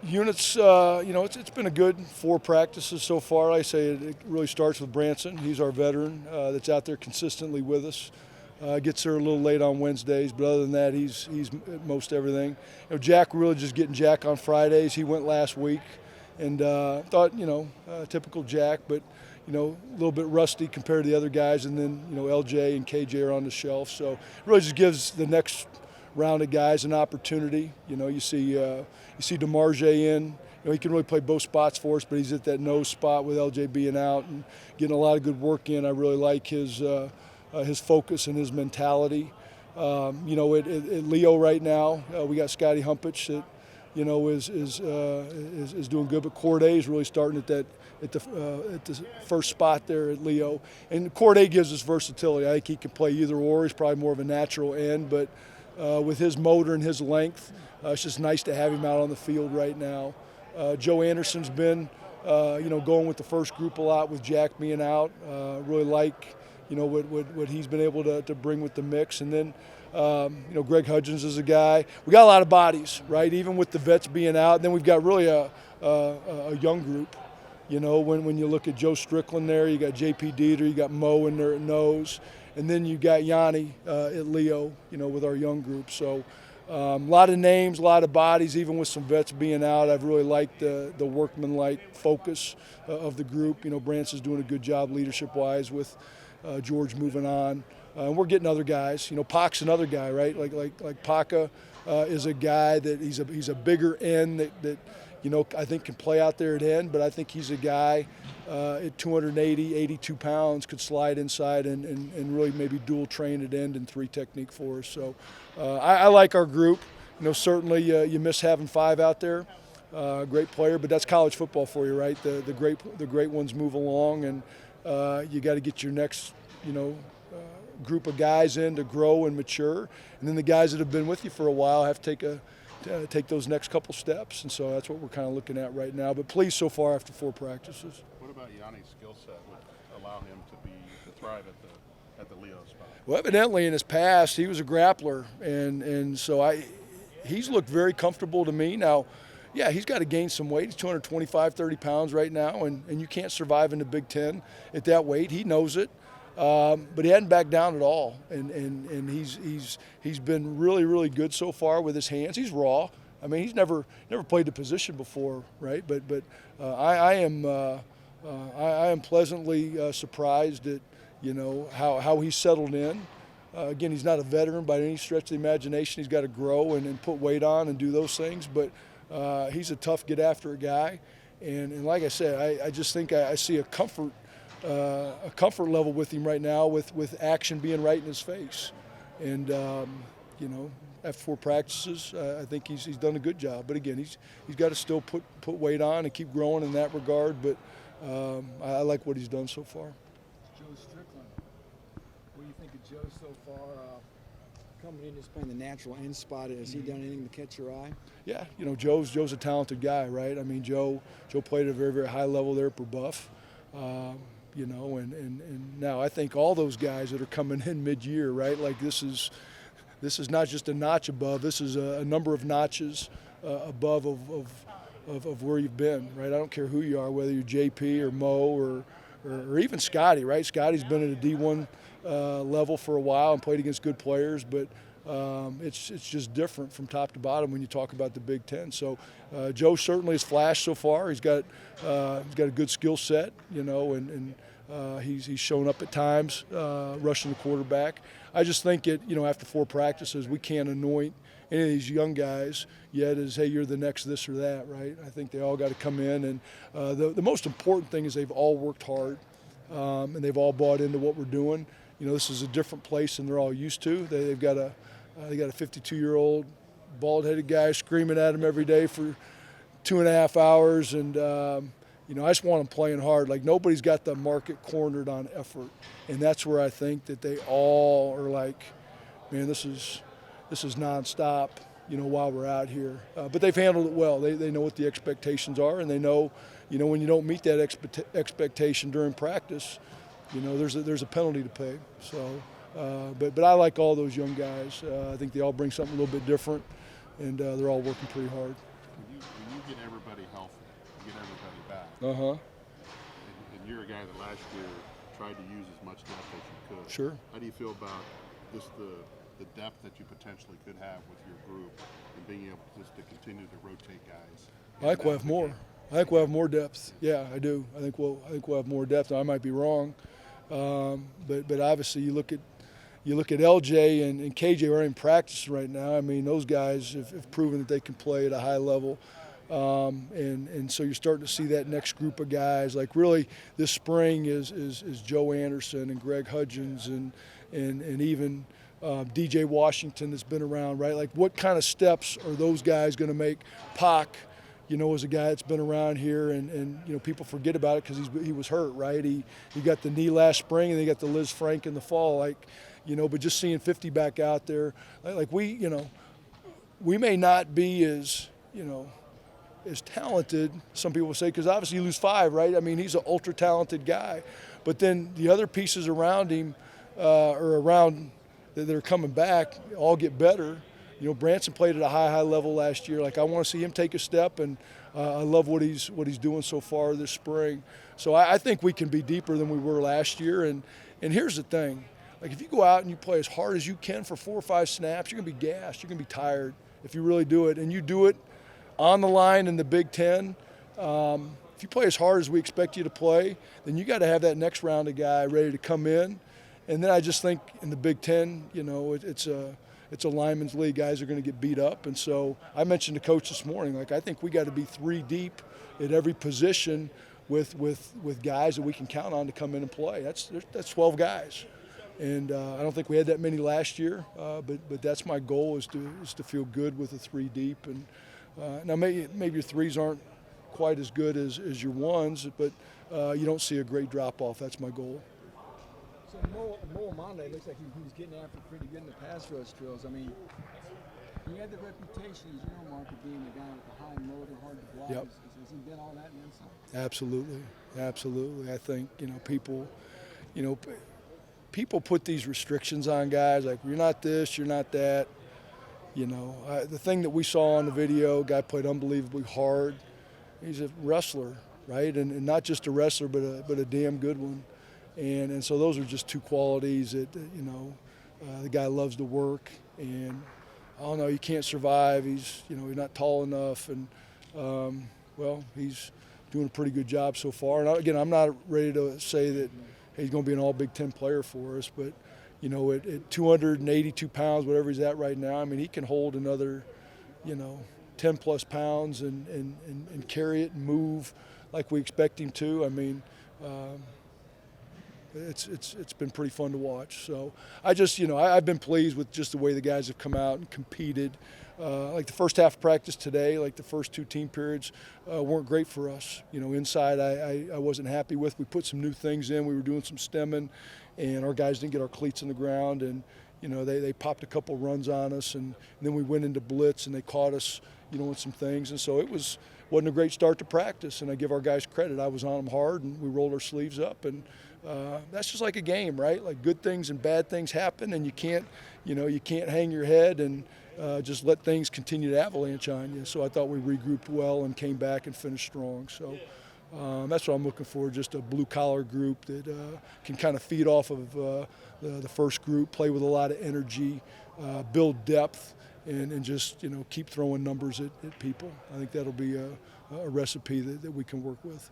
Units, it's been a good 4 practices so far. I say it really starts with Branson. He's our veteran that's out there consistently with us. Gets there a little late on Wednesdays, but other than that, he's at most everything. Jack, really just getting Jack on Fridays. He went last week, and thought, typical Jack, but a little bit rusty compared to the other guys. And then LJ and KJ are on the shelf, so it really just gives the next round of guys an opportunity. You see DeMarge in. He can really play both spots for us, but he's at that nose spot with LJ being out and getting a lot of good work in. I really like his focus and his mentality. At Leo right now, we got Scotty Humpich that is doing good, but Corday is really starting at the first spot there at Leo. And Corday gives us versatility. I think he can play either or. He's probably more of a natural end, but with his motor and his length, it's just nice to have him out on the field right now. Joe Anderson's been, going with the first group a lot with Jack being out. Really like, what he's been able to bring with the mix. And then, Greg Hudgens is a guy. We got a lot of bodies, right? Even with the vets being out. And then we've got really a young group. When you look at Joe Strickland there, you got J.P. Dieter, you got Mo in there at nose. And then you got Yanni at Leo, with our young group. So a lot of names, a lot of bodies, even with some vets being out. I've really liked the workman-like focus of the group. Branson's doing a good job leadership-wise with George moving on. And we're getting other guys. Pac's another guy, right? Like Paca is a guy that he's a bigger end that I think can play out there at end, but I think he's a guy at 280, 82 pounds could slide inside and really maybe dual train at end and 3 technique for us. So I like our group. Certainly you miss having 5 out there. Great player, but that's college football for you, right? The great ones move along, and you got to get your next, group of guys in to grow and mature, and then the guys that have been with you for a while have to take those next couple steps, and so that's what we're kind of looking at right now. But pleased so far after 4 practices. What about Yanni's skill set would allow him to thrive at the Leo spot? Well, evidently in his past he was a grappler, and so he's looked very comfortable to me. Now, yeah, he's got to gain some weight. He's 225, 30 pounds right now, and you can't survive in the Big Ten at that weight. He knows it. But he hadn't backed down at all, and he's been really, really good so far with his hands. He's raw. I mean, he's never played the position before, right? But I am pleasantly surprised at how he's settled in. Again, he's not a veteran by any stretch of the imagination. He's got to grow and put weight on and do those things, but he's a tough get after guy, and like I said, I just think I see a comfort level with him right now with action being right in his face. And, after 4 practices, I think he's done a good job. But again, he's got to still put weight on and keep growing in that regard. But I like what he's done so far. Joe Strickland, what do you think of Joe so far? Coming in just playing the natural end spot, has he done anything to catch your eye? Yeah, Joe's a talented guy, right? I mean, Joe played at a very, very high level there at Buff. And now I think all those guys that are coming in mid-year, right? Like this is not just a notch above. This is a number of notches above of where you've been, right? I don't care who you are, whether you're JP or Mo or even Scotty, right? Scotty's been at a D1 level for a while and played against good players, but it's just different from top to bottom when you talk about the Big Ten. So Joe certainly has flashed so far. He's got a good skill set, and he's shown up at times rushing the quarterback. I just think after 4 practices, we can't anoint any of these young guys yet as, hey, you're the next this or that, right? I think they all got to come in, and the most important thing is they've all worked hard, and they've all bought into what we're doing. This is a different place than they're all used to. They got a 52-year-old bald-headed guy screaming at them every day for 2.5 hours, and I just want them playing hard. Like, nobody's got the market cornered on effort, and that's where I think that they all are like, man, this is nonstop, while we're out here. But they've handled it well. They know what the expectations are, and they know, when you don't meet that expectation during practice, there's a penalty to pay. So, but I like all those young guys. I think they all bring something a little bit different, and they're all working pretty hard. When you get everybody healthy, you get everybody back. And you're a guy that last year tried to use as much depth as you could. Sure. How do you feel about just the depth that you potentially could have with your group and being able just to continue to rotate guys? I think we'll have more. I think we'll have more depth. Yeah, I do. I think we'll have more depth. I might be wrong, but obviously you look at LJ and KJ are in practice right now. I mean, those guys have proven that they can play at a high level. And so you're starting to see that next group of guys. Like really this spring is Joe Anderson and Greg Hudgens and even DJ Washington that's been around, right? Like what kind of steps are those guys going to make? Pac, you know, is a guy that's been around here and you know, people forget about it because he was hurt, right? He got the knee last spring and they got the Liz Frank in the fall, like, you know, but just seeing 50 back out there, like we, you know, we may not be as, you know, as talented, some people say, because obviously you lose 5, right? I mean, he's an ultra talented guy. But then the other pieces around him or around that are coming back all get better. You know, Branson played at a high level last year. Like I want to see him take a step, and I love what he's doing so far this spring. So I think we can be deeper than we were last year. And here's the thing. Like if you go out and you play as hard as you can for 4 or 5 snaps, you're going to be gassed. You're going to be tired if you really do it. And you do it on the line in the Big Ten. If you play as hard as we expect you to play, then you got to have that next round of guy ready to come in. And then I just think in the Big Ten, you know, it's a lineman's league. Guys are going to get beat up. And so I mentioned to Coach this morning, like I think we got to be 3 deep at every position with guys that we can count on to come in and play. That's 12 guys. And I don't think we had that many last year, but that's my goal is to feel good with the 3 deep. And now maybe your 3s aren't quite as good as your 1s, but you don't see a great drop off. That's my goal. So Mo Monday looks like he was getting after pretty good in the pass rush drills. I mean, he had the reputation, as you know, Mark, of being the guy with the high motor, hard to block. Yep. Has he been all that and then some? Absolutely. I think, you know, people put these restrictions on guys like you're not this, you're not that. You know, the thing that we saw on the video, guy played unbelievably hard. He's a wrestler, right? And not just a wrestler, but a damn good one. And so those are just 2 qualities that, you know, the guy loves to work. And I don't know, you can't survive. He's not tall enough. And, well, he's doing a pretty good job so far. And again, I'm not ready to say that he's going to be an all Big Ten player for us, but you know, at 282 pounds, whatever he's at right now, I mean, he can hold another, you know, 10 plus pounds and carry it and move like we expect him to. I mean, it's been pretty fun to watch. So I just, you know, I've been pleased with just the way the guys have come out and competed. Like the first half of practice today, like the first 2 team periods weren't great for us. You know, inside I wasn't happy with. We put some new things in. We were doing some stemming, and our guys didn't get our cleats in the ground. And, you know, they popped a couple runs on us, and then we went into blitz, and they caught us, you know, with some things. And so it wasn't a great start to practice, and I give our guys credit. I was on them hard, and we rolled our sleeves up. And that's just like a game, right? Like good things and bad things happen, and you can't hang your head and just let things continue to avalanche on you. So I thought we regrouped well and came back and finished strong. So that's what I'm looking for, just a blue-collar group that can kind of feed off of the first group, play with a lot of energy, build depth, and just, you know, keep throwing numbers at people. I think that'll be a recipe that we can work with.